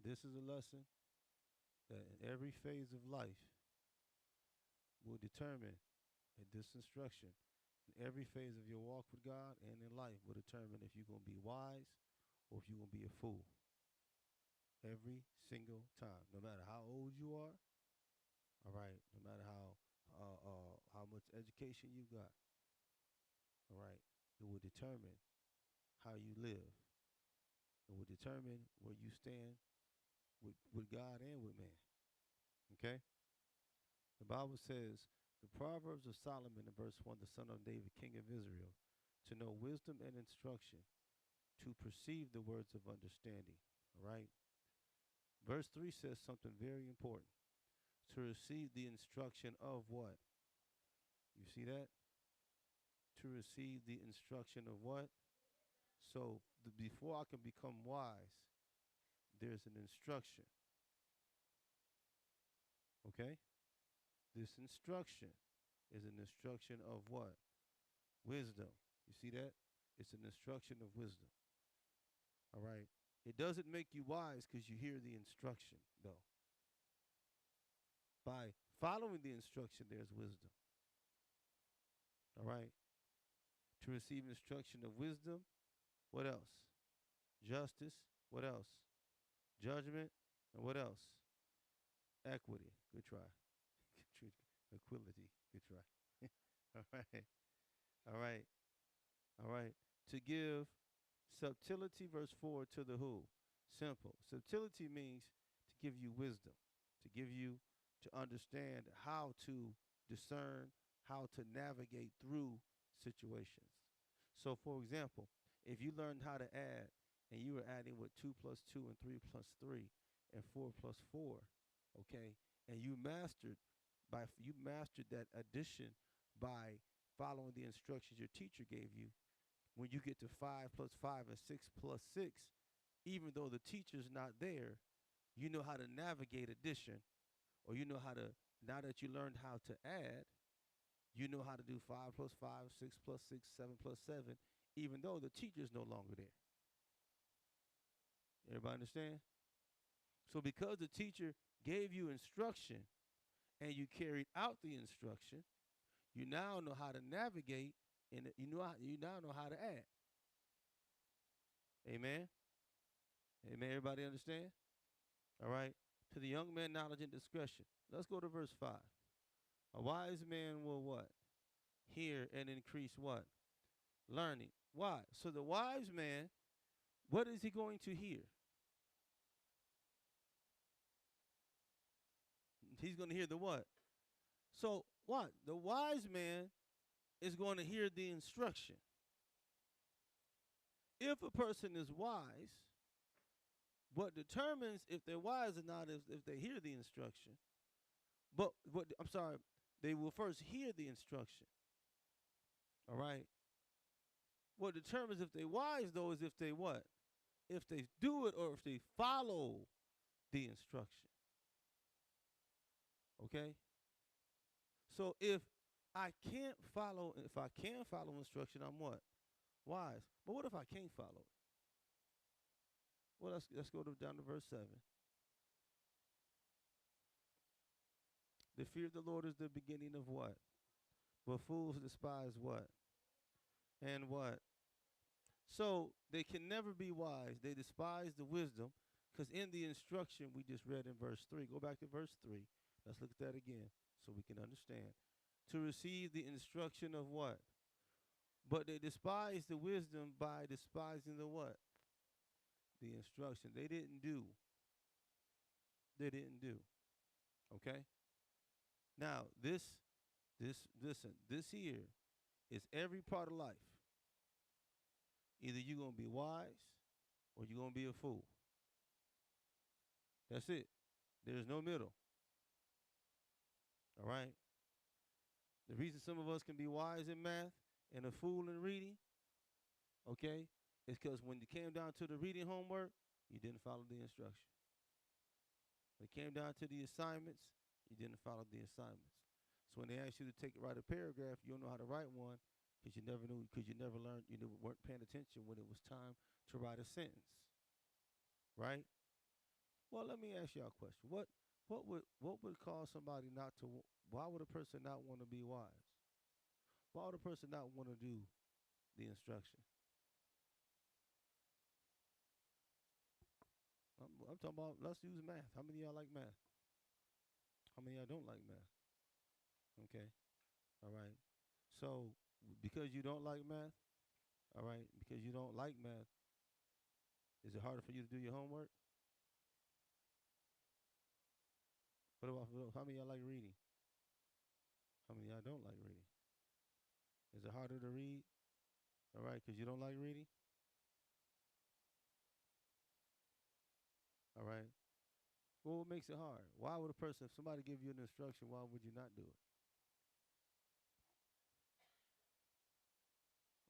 this is a lesson that in every phase of life will determine, and this instruction in every phase of your walk with God and in life will determine if you're going to be wise or if you're going to be a fool. Every single time, no matter how old you are, all right, no matter how much education you got, all right, it will determine how you live. It will determine where you stand with God and with man. Okay? The Bible says, the Proverbs of Solomon in verse 1, the son of David, king of Israel, to know wisdom and instruction, to perceive the words of understanding. All right? Verse 3 says something very important. To receive the instruction of what? You see that? To receive the instruction of what? So before I can become wise, there's an instruction. Okay? This instruction is an instruction of what? Wisdom. You see that? It's an instruction of wisdom. All right? It doesn't make you wise because you hear the instruction, though. By following the instruction, there's wisdom. All right? To receive instruction of wisdom, what else? Justice, what else? Judgment, and what else? Equity. Good try. Equality. Good try. All right. All right. All right. To give subtlety, verse 4, to the who? Simple. Subtlety means to give you wisdom, to give you to understand how to discern, how to navigate through situations. So, for example, if you learned how to add and you were adding with 2 plus 2 and 3 plus 3 and 4 plus 4, okay, and you mastered that addition by following the instructions your teacher gave you, when you get to 5 plus 5 and 6 plus 6, even though the teacher's not there, you know how to navigate addition, or you know how to, now that you learned how to add, you know how to do 5 plus 5, 6 plus 6, 7 plus 7, even though the teacher's no longer there. Everybody understand? So because the teacher gave you instruction and you carried out the instruction, you now know how to navigate and you now know how to add. Amen. Amen. Everybody understand? All right. To the young man, knowledge and discretion. Let's go to verse 5. A wise man will what? Hear and increase what? Learning. Why? So the wise man, what is he going to hear? He's going to hear the what? So what? The wise man is going to hear the instruction. If a person is wise, what determines if they're wise or not is if they hear the instruction. But what I'm sorry, they will first hear the instruction. All right. What determines if they're wise though is if they what? If they do it or if they follow the instruction. Okay? So if I can follow instruction, I'm what? Wise. But what if I can't follow it? Well, let's go down to verse 7. The fear of the Lord is the beginning of what? But fools despise what? And what? So they can never be wise. They despise the wisdom because in the instruction we just read in verse 3, go back to verse 3. Let's look at that again so we can understand. To receive the instruction of what? But they despise the wisdom by despising the what? The instruction. They didn't do. They didn't do. Okay? Now, listen, this here is every part of life. Either you're going to be wise or you're going to be a fool. That's it. There's no middle. All right? The reason some of us can be wise in math and a fool in reading, okay, is because when it came down to the reading homework, you didn't follow the instruction. When it came down to the assignments, you didn't follow the assignments. So when they asked you to write a paragraph, you don't know how to write one because you never knew, because you never learned, you weren't paying attention when it was time to write a sentence, right? Well, let me ask y'all a question. What would cause somebody not to? Why would a person not want to be wise? Why would a person not want to do the instruction? I'm talking about. Let's use math. How many of y'all like math? How many of y'all don't like math? Okay. All right. So because you don't like math, all right, because you don't like math, is it harder for you to do your homework? What about how many of y'all like reading? How many of y'all don't like reading? Is it harder to read? All right, because you don't like reading. All right. Well, what makes it hard? Why would a person, if somebody give you an instruction, why would you not do it?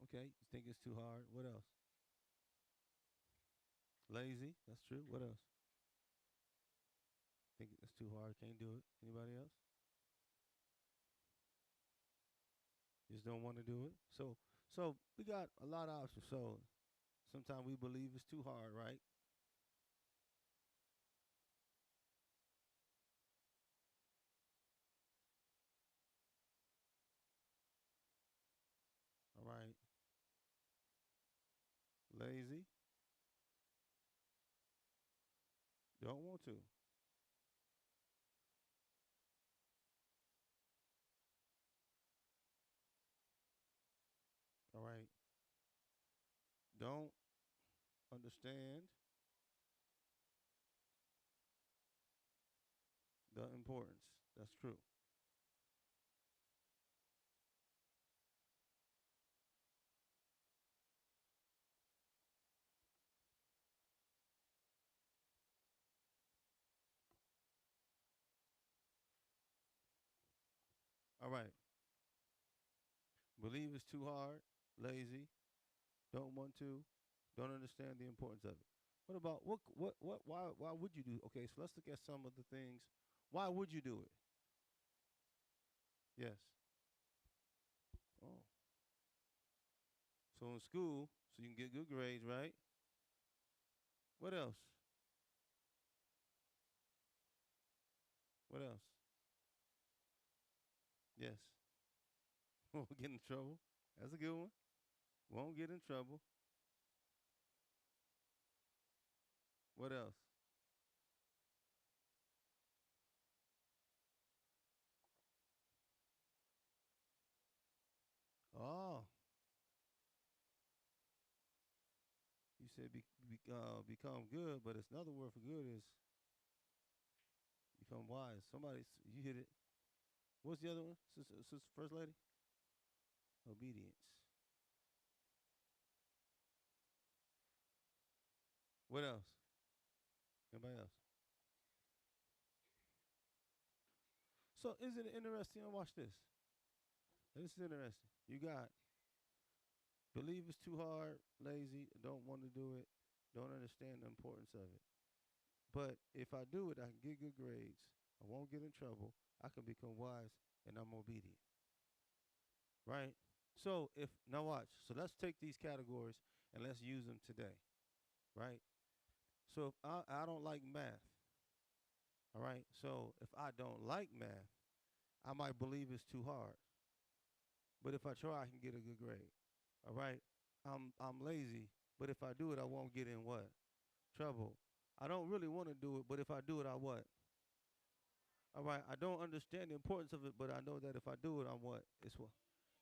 Okay, you think it's too hard. What else? Lazy. That's true. What else? Think it's too hard. Can't do it. Anybody else? Just don't want to do it. So we got a lot of options. So sometimes we believe it's too hard, right? All right. Lazy. Don't want to. All right. Don't understand the importance. That's true. All right. Believe it's too hard. Lazy. Don't want to. Don't understand the importance of it. What about what why would you do? Okay, so let's look at some of the things. Why would you do it? Yes. Oh. So in school, so you can get good grades, right? What else? What else? Yes. Won't get in trouble. That's a good one. Won't get in trouble. What else? Oh, you said become good, but it's another word for good is become wise. You hit it. What's the other one? Sister First Lady? Obedience. What else? Anybody else? So isn't it interesting? Watch this. This is interesting. You got believe it's too hard, lazy, don't want to do it, don't understand the importance of it. But if I do it, I can get good grades. I won't get in trouble. I can become wise and I'm obedient. Right? So if now watch. So let's take these categories and let's use them today. Right? So if I don't like math, all right. So if I don't like math, I might believe it's too hard. But if I try, I can get a good grade. All right. I'm lazy, but if I do it, I won't get in what? Trouble. I don't really want to do it, but if I do it, I what? All right. I don't understand the importance of it, but I know that if I do it, I'm what? It's what?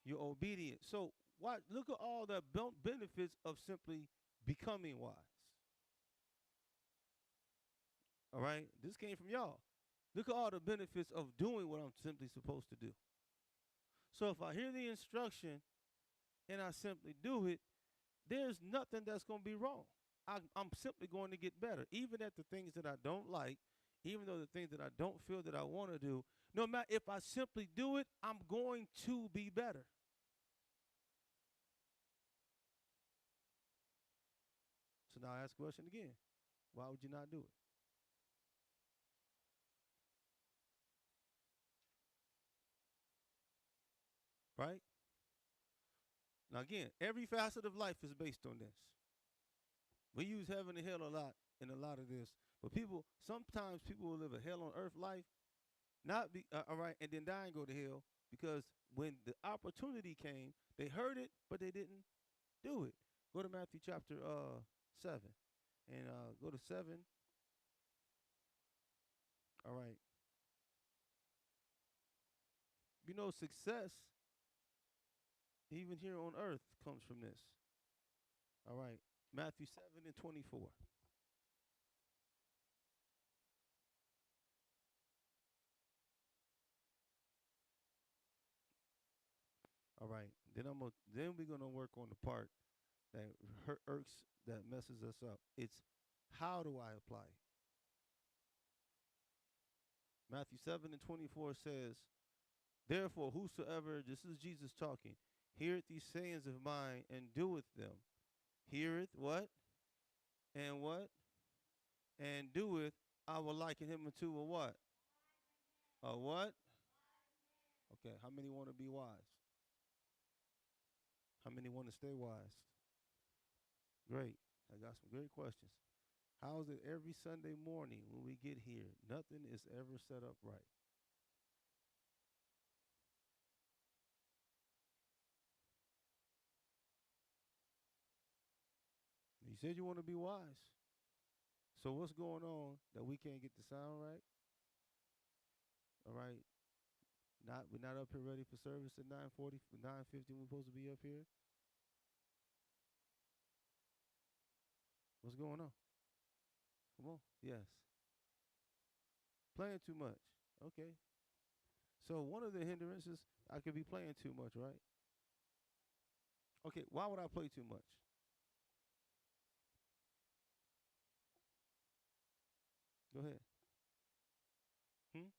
You're obedient. So why look at all the benefits of simply becoming wise. All right. This came from y'all. Look at all the benefits of doing what I'm simply supposed to do. So if I hear the instruction and I simply do it, there's nothing that's going to be wrong. I'm simply going to get better, even at the things that I don't like, even though the things that I don't feel that I want to do. No matter if I simply do it, I'm going to be better. So now I ask the question again: why would you not do it? Right? Now again, every facet of life is based on this. We use heaven and hell a lot in a lot of this But sometimes people will live a hell on earth life, not be all right, and then die and go to hell because when the opportunity came, they heard it, but they didn't do it. Go to Matthew chapter 7, and go to 7. All right, you know success even here on earth comes from this. All right, Matthew 7:24. All right, then we're gonna work on the part that that messes us up. It's how do I apply it? Matthew 7:24 says, therefore, whosoever, this is Jesus talking, heareth these sayings of mine and doeth them, heareth what? And what? And doeth, I will liken him unto a what? A what? Okay, how many want to be wise? How many want to stay wise? Great. I got some great questions. How is it every Sunday morning when we get here, nothing is ever set up right? You said you want to be wise. So what's going on that we can't get the sound right? All right. We're not up here ready for service at 9:40, 9:50. We're supposed to be up here. What's going on? Come on. Yes. Playing too much. Okay. So one of the hindrances, I could be playing too much, right? Okay. Why would I play too much? Go ahead. Hmm?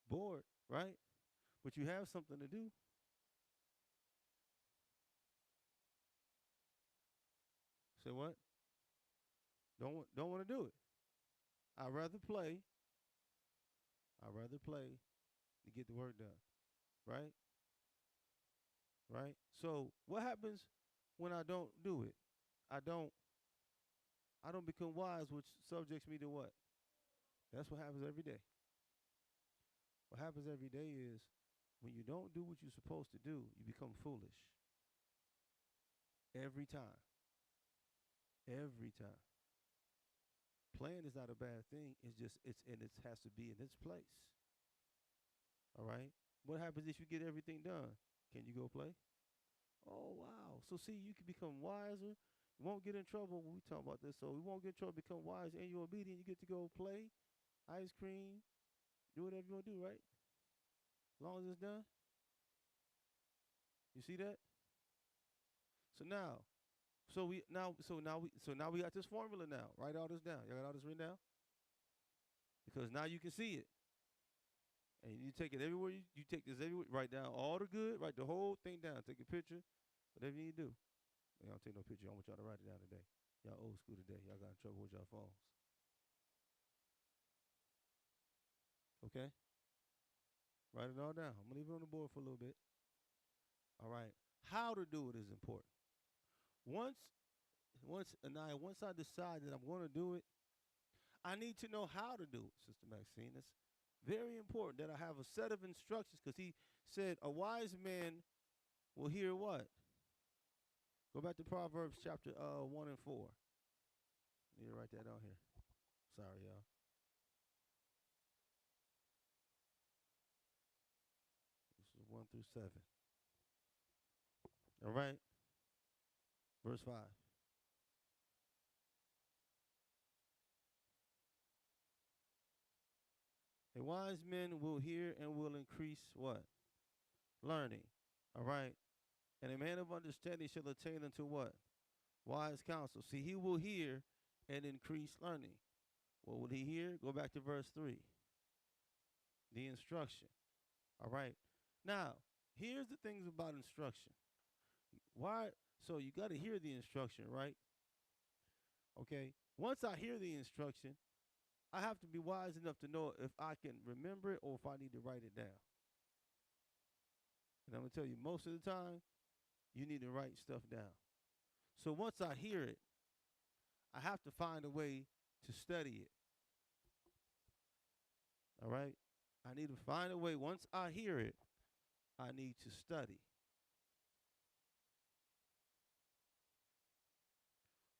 Bored, right? But you have something to do. Say what? Don't want to do it. I'd rather play. I'd rather play to get the work done. Right? Right? So what happens when I don't do it? I don't I don't become wise, which subjects me to what? That's what happens every day. What happens every day is when you don't do what you're supposed to do, you become foolish. Every time. Every time. Playing is not a bad thing. It has to be in its place. All right. What happens if you get everything done? Can you go play? Oh wow. So see, you can become wiser. You won't get in trouble when we talk about this. So we won't get in trouble, become wise, and you're obedient. You get to go play, ice cream, do whatever you want to do, right? As long as it's done. You see that? So now, so now we got this formula now. Write all this down. Y'all got all this written down? Because now you can see it. And you take it everywhere. You take this everywhere. Write down all the good. Write the whole thing down. Take a picture. Whatever you need to do. Y'all don't take no picture. I want y'all to write it down today. Y'all old school today. Y'all got in trouble with y'all phones. Okay? Write it all down. I'm gonna leave it on the board for a little bit. All right. How to do it is important. Once once I decide that I'm gonna do it, I need to know how to do it, Sister Maxine. It's very important that I have a set of instructions because he said a wise man will hear what? Go back to Proverbs chapter 1 and 4. I need to write that down here. Sorry, y'all. This is 1 through 7. All right. Verse 5. A wise man will hear and will increase what? Learning. All right. And a man of understanding shall attain unto what? Wise counsel. See, he will hear and increase learning. What will he hear? Go back to verse 3. The instruction. All right. Now, here's the things about instruction. Why? So you got to hear the instruction, right? Okay. Once I hear the instruction, I have to be wise enough to know if I can remember it or if I need to write it down. And I'm going to tell you, most of the time, you need to write stuff down. So once I hear it, I have to find a way to study it. All right? I need to find a way. Once I hear it, I need to study.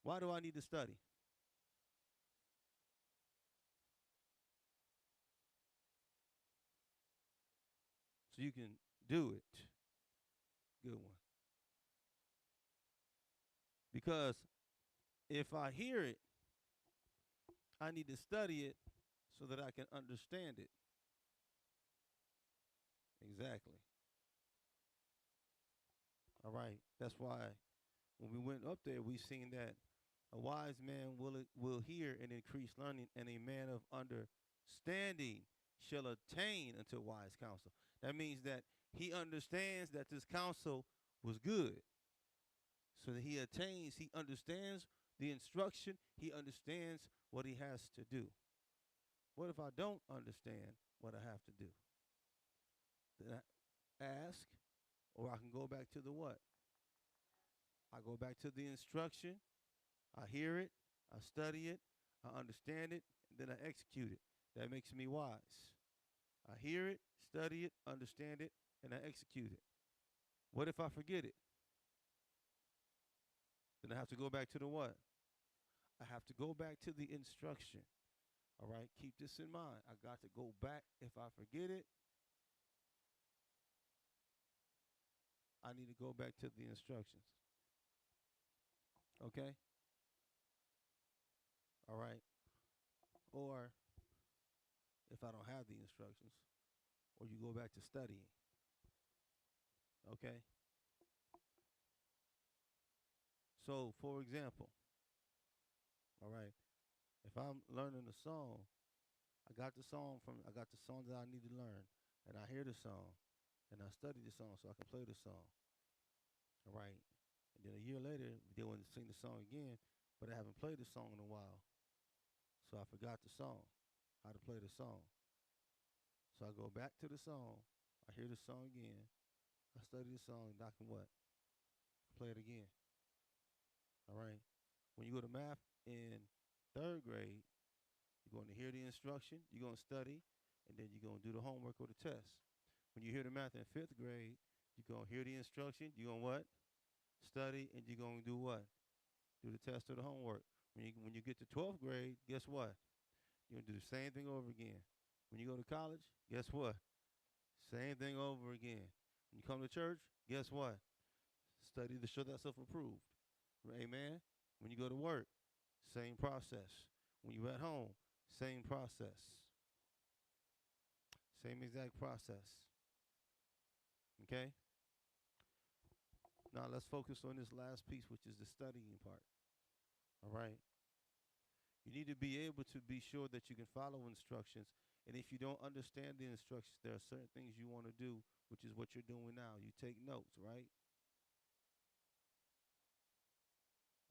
Why do I need to study? So you can do it. Good one. Because if I hear it, I need to study it so that I can understand it. Exactly. All right. That's why when we went up there, we seen that a wise man will hear and increase learning, and a man of understanding shall attain unto wise counsel. That means that he understands that this counsel was good. So that he attains, he understands the instruction, he understands what he has to do. What if I don't understand what I have to do? Then I ask, or I can go back to the what? I go back to the instruction, I hear it, I study it, I understand it, and then I execute it. That makes me wise. I hear it, study it, understand it, and I execute it. What if I forget it? Then I have to go back to the what? I have to go back to the instruction. All right, keep this in mind. I got to go back. If I forget it, I need to go back to the instructions. Okay? All right. Or if I don't have the instructions, or you go back to studying. Okay? So, for example, all right, if I'm learning a song, I got the song that I need to learn, and I hear the song, and I study the song so I can play the song. All right. And then a year later, they want to sing the song again, but I haven't played the song in a while. So I forgot the song, how to play the song. So I go back to the song, I hear the song again, I study the song, and I can what? Play it again. All right. When you go to math in third grade, you're going to hear the instruction, you're going to study, and then you're going to do the homework or the test. When you hear the math in fifth grade, you're going to hear the instruction, you're going to what? Study, and you're going to do what? Do the test or the homework. When you get to 12th grade, guess what? You're going to do the same thing over again. When you go to college, guess what? Same thing over again. When you come to church, guess what? Study to show thyself approved. Amen. When you go to work, same process. When you at home, same process. Same exact process. Okay? Now let's focus on this last piece, which is the studying part. All right? You need to be able to be sure that you can follow instructions. And if you don't understand the instructions, there are certain things you want to do, which is what you're doing now. You take notes, right?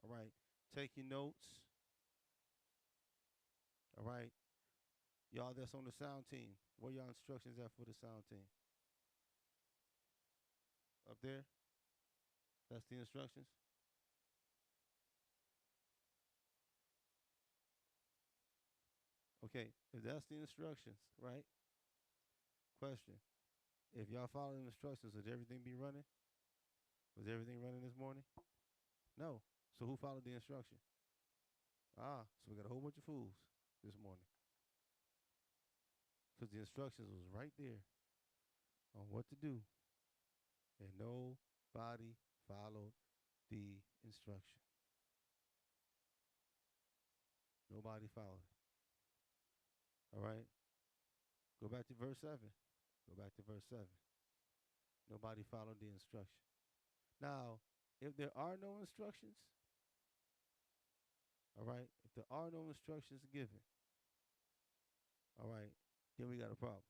All right. Take your notes. All right. Y'all that's on the sound team, where y'all instructions at for the sound team? Up there? That's the instructions? Okay. If that's the instructions, right? Question. If y'all follow the instructions, would everything be running? Was everything running this morning? No. So who followed the instruction? So we got a whole bunch of fools this morning. Because the instructions was right there on what to do. And nobody followed the instruction. Nobody followed it. All right? Go back to verse 7. Go back to verse 7. Nobody followed the instruction. Now, if there are no instructions, all right, if there are no instructions given, all right, then we got a problem.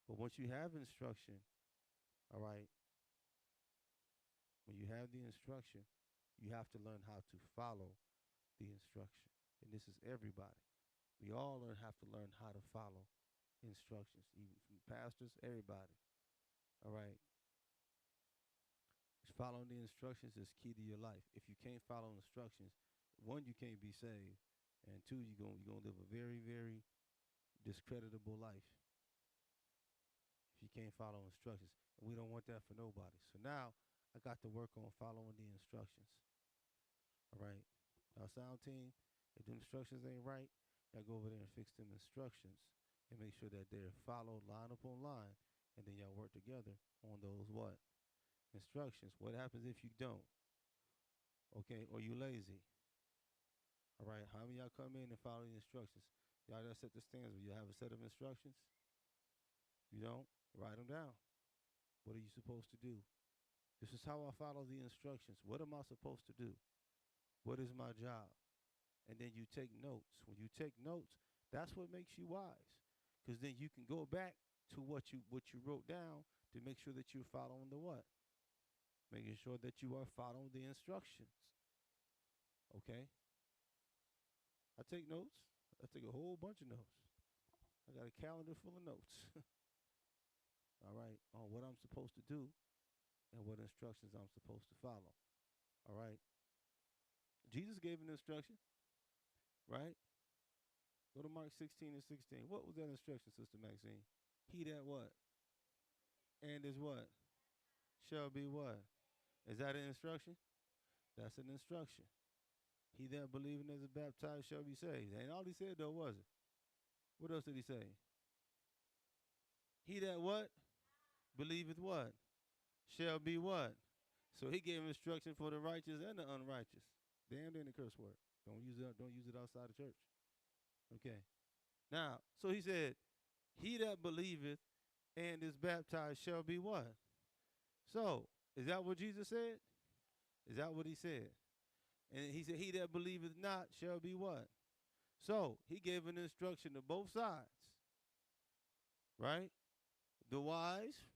But once you have instruction, all right, when you have the instruction, you have to learn how to follow the instruction. And this is everybody. We all have to learn how to follow instructions, even from pastors, everybody. All right. Following the instructions is key to your life. If you can't follow instructions, one, you can't be saved, and two, you're gonna live a very, very discreditable life if you can't follow instructions. And we don't want that for nobody. So now I got to work on following the instructions. All right. Now, sound team, if the instructions ain't right, y'all go over there and fix them instructions and make sure that they're followed line upon line, and then y'all work together on those what? Instructions. What happens if you don't? Okay, or you lazy? All right, how many y'all come in and follow the instructions? Y'all just set the standards. You have a set of instructions. You don't? Write them down. What are you supposed to do? This is how I follow the instructions. What am I supposed to do? What is my job? And then you take notes. When you take notes, that's what makes you wise. Because then you can go back to what you wrote down to make sure that you're following the what? Making sure that you are following the instructions. Okay? I take notes. I take a whole bunch of notes. I got a calendar full of notes. All right, on what I'm supposed to do and what instructions I'm supposed to follow. All right. Jesus gave an instruction, right? Go to Mark 16 and 16. What was that instruction, Sister Maxine? He that what? And is what? Shall be what? Is that an instruction? That's an instruction. He that believing as is baptized shall be saved. Ain't all he said though, was it? What else did he say? He that what? Believeth what? Shall be what? So he gave instruction for the righteous and the unrighteous. Damned in the curse word. Don't use it outside the church. Okay. Now, so he said, he that believeth and is baptized shall be what? So, is that what Jesus said? Is that what he said? And he said, he that believeth not shall be what? So, he gave an instruction to both sides, right? The wise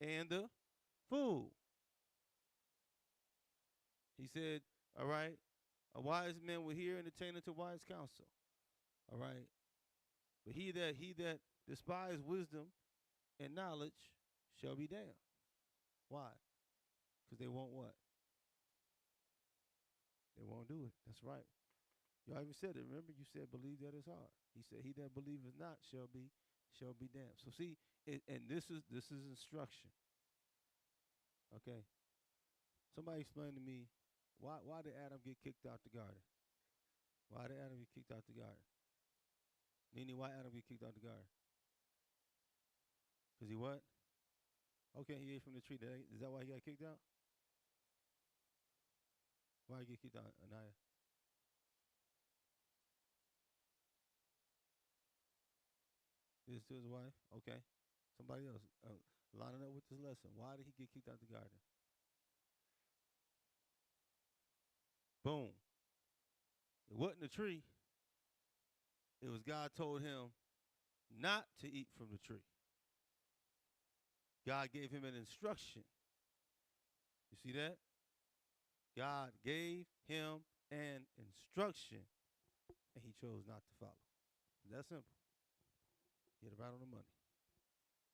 and the fool. He said, all right, a wise man will hear and attain unto wise counsel. All right. But he that despise wisdom and knowledge shall be damned. Why? Because they won't what? They won't do it. That's right. Y'all even said it. Remember, you said believe that is hard. He said, he that believeth not shall be damned. So see, and this is instruction. Okay. Somebody explain to me why did Adam get kicked out the garden? Why did Adam get kicked out the garden? Nene, why Adam get kicked out the garden? Because he what? Okay, he ate from the tree. Is that why he got kicked out? Why he get kicked out, Anaya? This to his wife? Okay. Somebody else. Lining up with this lesson. Why did he get kicked out the garden? Boom. It wasn't a tree. It was God told him not to eat from the tree. God gave him an instruction. You see that? God gave him an instruction, and he chose not to follow. That's simple. He hit it right on the money.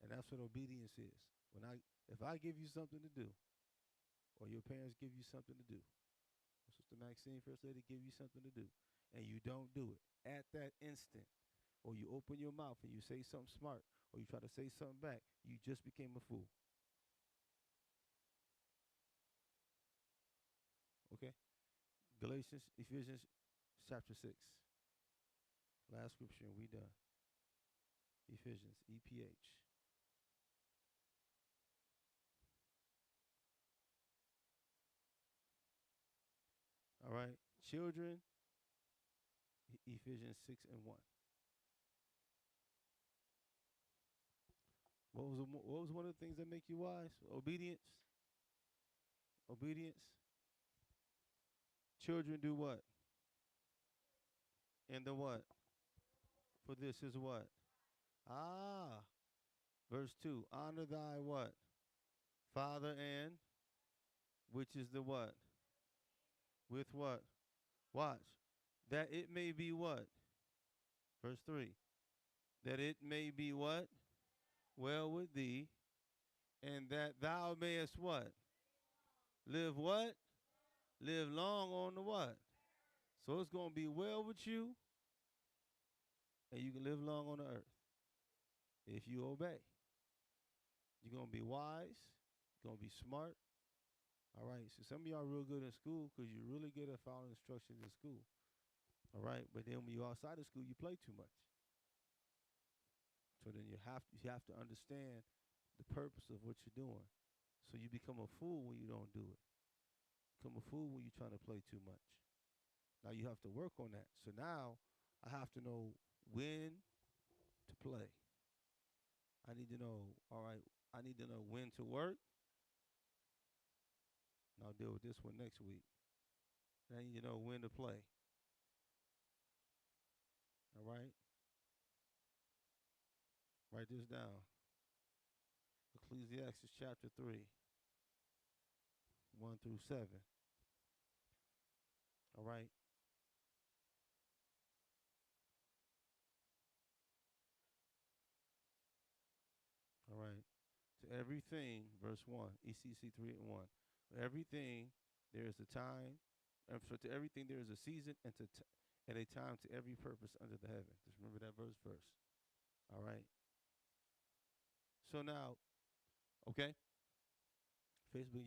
And that's what obedience is. If I give you something to do, or your parents give you something to do, or Sister Maxine, First Lady, give you something to do, and you don't do it at that instant, or you open your mouth and you say something smart, or you try to say something back, you just became a fool. Okay? Ephesians chapter 6. Last scripture, and we done. Ephesians, EPH. All right. Children, Ephesians 6 and 1. What was one of the things that make you wise? Obedience. Obedience. Children do what? And the what? For this is what? Ah. Verse 2. Honor thy what? Father and which is the what? With what? Watch. That it may be what? Verse 3. That it may be what? Well with thee, and that thou mayest what? Live what? Live long on the what? So it's going to be well with you, and you can live long on the earth if you obey. You're going to be wise. You're going to be smart. All right. So some of y'all are real good in school because you're really good at following instructions in school. All right. But then when you're outside of school, you play too much. So then you have to understand the purpose of what you're doing. So you become a fool when you don't do it. Become a fool when you're trying to play too much. Now you have to work on that. So now I have to know when to play. I need to know, all right, I need to know when to work. And I'll deal with this one next week. And I need to know when to play. All right? Write this down. Ecclesiastes chapter 3, 1 through 7. All right? All right. To everything, verse 1, ECC 3 and 1. For everything, there is a time. So to everything, there is a season and a time to every purpose under the heaven. Just remember that verse first. All right. So now, okay, Facebook.